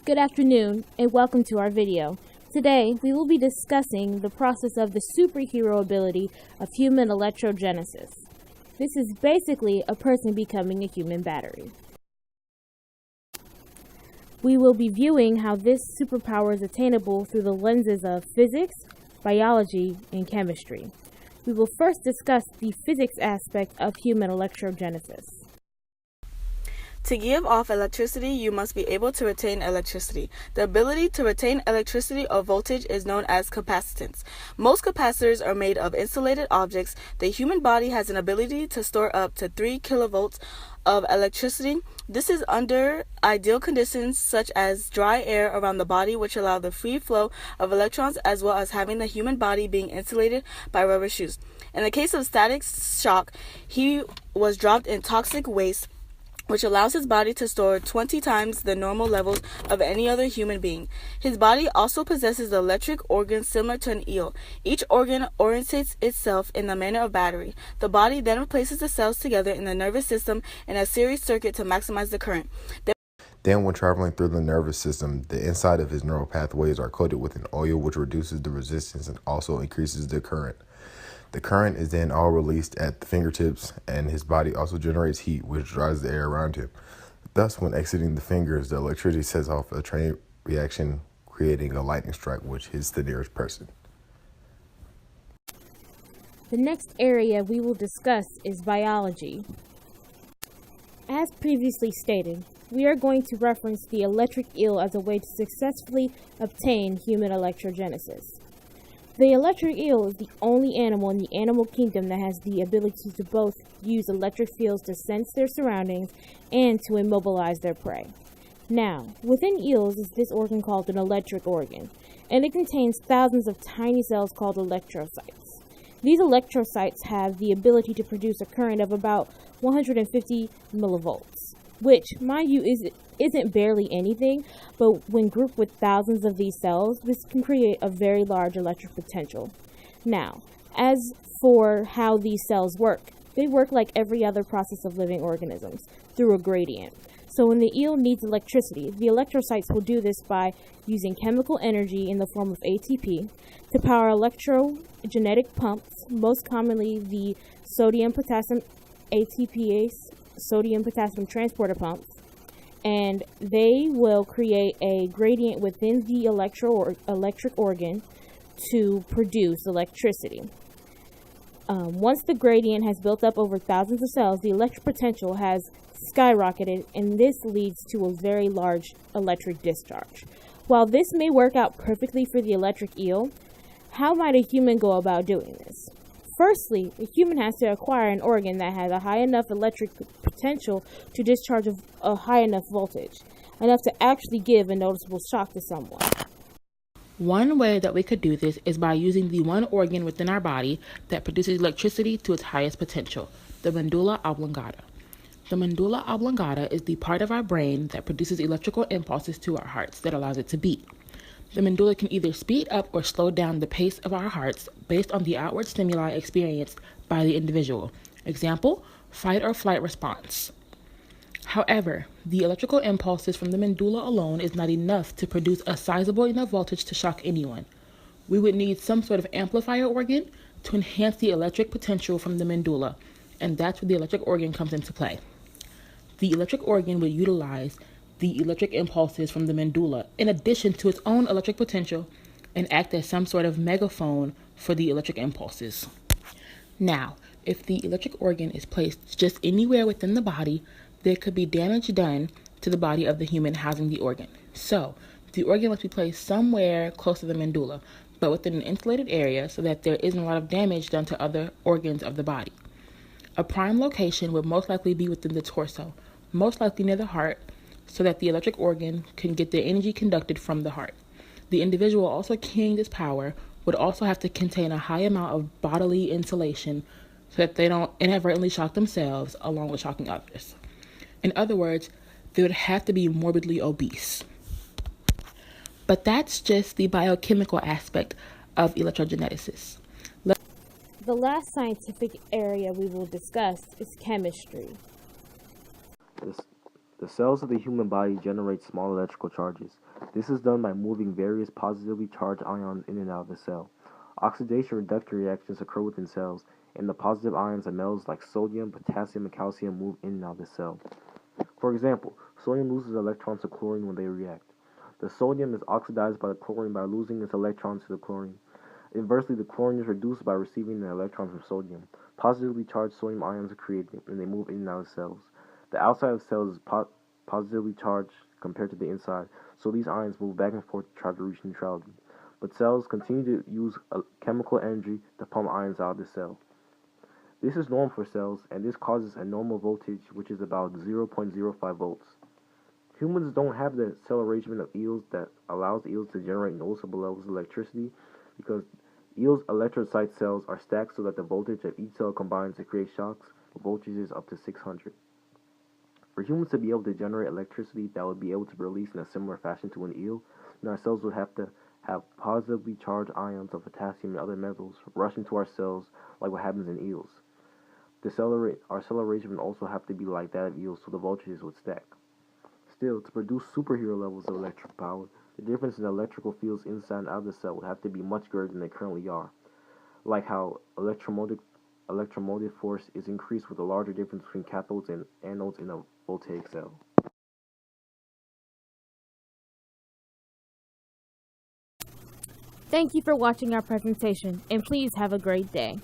Good afternoon and welcome to our video. Today we will be discussing the process of the superhero ability of human electrogenesis. This is basically a person becoming a human battery. We will be viewing how this superpower is attainable through the lenses of physics, biology, and chemistry. We will first discuss the physics aspect of human electrogenesis. To give off electricity, you must be able to retain electricity. The ability to retain electricity or voltage is known as capacitance. Most capacitors are made of insulated objects. The human body has an ability to store up to 3 kilovolts of electricity. This is under ideal conditions such as dry air around the body, which allow the free flow of electrons, as well as having the human body being insulated by rubber shoes. In the case of static shock, he was dropped in toxic waste, which allows his body to store 20 times the normal levels of any other human being. His body also possesses electric organs similar to an eel. Each organ orientates itself in the manner of battery. The body then replaces the cells together in the nervous system in a series circuit to maximize the current. Then when traveling through the nervous system, the inside of his neural pathways are coated with an oil which reduces the resistance and also increases the current. The current is then all released at the fingertips, and his body also generates heat, which dries the air around him. Thus, when exiting the fingers, the electricity sets off a chain reaction, creating a lightning strike, which hits the nearest person. The next area we will discuss is biology. As previously stated, we are going to reference the electric eel as a way to successfully obtain human electrogenesis. The electric eel is the only animal in the animal kingdom that has the ability to both use electric fields to sense their surroundings and to immobilize their prey. Now, within eels is this organ called an electric organ, and it contains thousands of tiny cells called electrocytes. These electrocytes have the ability to produce a current of about 150 millivolts, which, mind you, isn't barely anything, but when grouped with thousands of these cells, this can create a very large electric potential. Now, as for how these cells work, they work like every other process of living organisms, through a gradient. So when the eel needs electricity, the electrocytes will do this by using chemical energy in the form of ATP to power electrogenetic pumps, most commonly the sodium-potassium ATPase, sodium-potassium transporter pumps, and they will create a gradient within the electric organ to produce electricity. Once the gradient has built up over thousands of cells, the electric potential has skyrocketed, and this leads to a very large electric discharge. While this may work out perfectly for the electric eel, how might a human go about doing this? Firstly, a human has to acquire an organ that has a high enough electric potential to discharge a high enough voltage, enough to actually give a noticeable shock to someone. One way that we could do this is by using the one organ within our body that produces electricity to its highest potential, the medulla oblongata. The medulla oblongata is the part of our brain that produces electrical impulses to our hearts that allows it to beat. The medulla can either speed up or slow down the pace of our hearts based on the outward stimuli experienced by the individual. Example, fight or flight response. However, the electrical impulses from the medulla alone is not enough to produce a sizable enough voltage to shock anyone. We would need some sort of amplifier organ to enhance the electric potential from the medulla, and that's where the electric organ comes into play. The electric organ would utilize the electric impulses from the medulla in addition to its own electric potential and act as some sort of megaphone for the electric impulses. Now, if the electric organ is placed just anywhere within the body, there could be damage done to the body of the human housing the organ. So, the organ must be placed somewhere close to the medulla, but within an insulated area so that there isn't a lot of damage done to other organs of the body. A prime location would most likely be within the torso, most likely near the heart, so that the electric organ can get the energy conducted from the heart. The individual also carrying this power would also have to contain a high amount of bodily insulation so that they don't inadvertently shock themselves along with shocking others. In other words, they would have to be morbidly obese. But that's just the biochemical aspect of electrogenesis. The last scientific area we will discuss is chemistry. The cells of the human body generate small electrical charges. This is done by moving various positively charged ions in and out of the cell. Oxidation reduction reactions occur within cells, and the positive ions of metals like sodium, potassium, and calcium move in and out of the cell. For example, sodium loses electrons to chlorine when they react. The sodium is oxidized by the chlorine by losing its electrons to the chlorine. Inversely, the chlorine is reduced by receiving the electrons from sodium. Positively charged sodium ions are created, and they move in and out of cells. The outside of cells is positively charged compared to the inside, so these ions move back and forth to try to reach neutrality. But cells continue to use chemical energy to pump ions out of the cell. This is normal for cells, and this causes a normal voltage, which is about 0.05 volts. Humans don't have the cell arrangement of eels that allows eels to generate noticeable levels of electricity because eels' electrocyte cells are stacked so that the voltage of each cell combines to create shocks with voltages up to 600. For humans to be able to generate electricity that would be able to be released in a similar fashion to an eel, then our cells would have to have positively charged ions of potassium and other metals rush into our cells like what happens in eels. Our cell arrangement would also have to be like that of eels so the voltages would stack. Still, to produce superhero levels of electric power, the difference in electrical fields inside and out of the cell would have to be much greater than they currently are, like how electromotive force is increased with a larger difference between cathodes and anodes in a voltaic cell. Thank you for watching our presentation, and please have a great day.